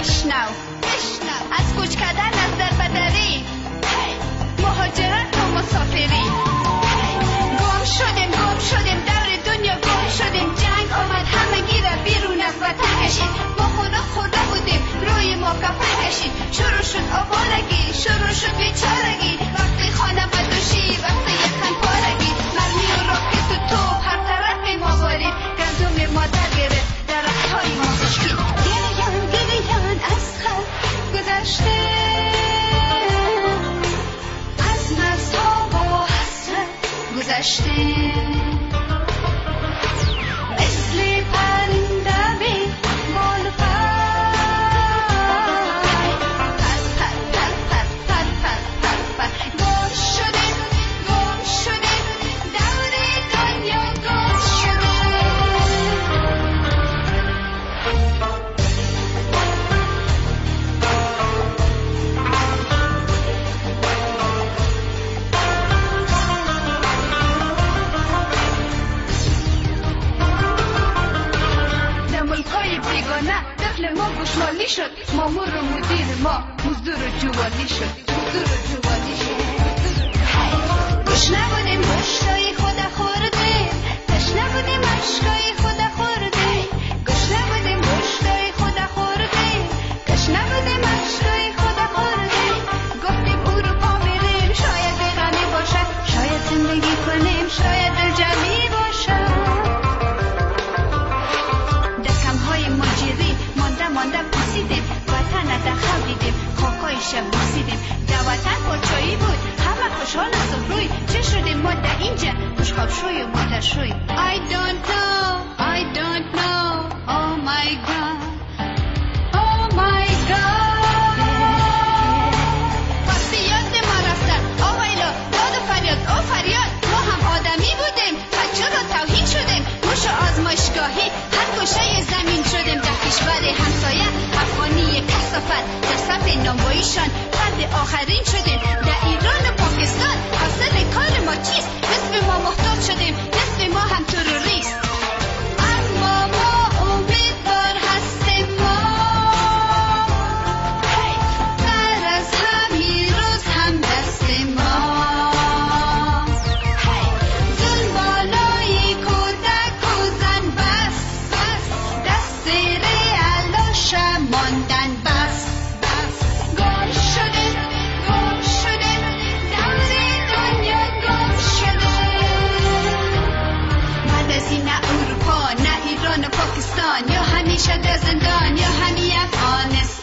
بشنو از کوچ کردن از در بدری مهاجرت و مسافری گم شدیم دور دنیا گم شدیم جنگ آمد همگی را بیرون از وطن کشید ما خورده بودیم روی ما کفن کشید شروع شد آوارگی شروع شد بیچارگی وقتی خانه بدوشی وقتی یکن پارگی مرمی و راکت و توپ هر طرف ما بارید گندم ما در گرفت درختهای ما خشکید گریان از خلق گذشته از مرزها و حسرت گذشته مثل پرنده بی بال و پر گم شدیم دور دنیا گم شدیم در ملکای بیگانه دخل ما گوشمالی شد مامور و مدیر ما مزدور و جوالی شد گوش نبودیم مشتای خدا خوردیم تش نبودیم عشقای خدا خوردیم گوش نبودیم مشتای خدا خوردیم تش نبودیم عشقای خدا خوردیم گفتیم اروپا میریم شاید بیغمی باشد شاید زندگی کنیم شاید دلجمعی باشد دکمهای مجیری مانده پوسیدیم وطن دخل دیدیم خاکایش بوسیدیم در وطن پاچایی بود همه خوشحال از روی چه شدیم ما در اینجا خوشخواب شوی و مادر شوی I don't know oh my god وقتی یاد ما رفتن آویلا داد و فریاد او فریاد ما هم آدمی بودیم خچه را توهین شدیم موش آزمایشگاهی هر گوشه زمین شدیم در کشور همسایه افغانی کثافت در صف نانواییشان فرد آخرین شدیم در ایران و پاکستان حاصل کار ما چیست نصف ما محتاج شدیم نصف ما هم تروریست اما ما امیدوار هستیم ما در از همین روز هم دست ما ظلم بالای کودک و زن بس دست ریالاش ماندن بس گم شدیم دور دنیا گم شدیم بعد از این نه اروپا نه ایران و پاکستان یا همیشه در زندان یا همی افغانستان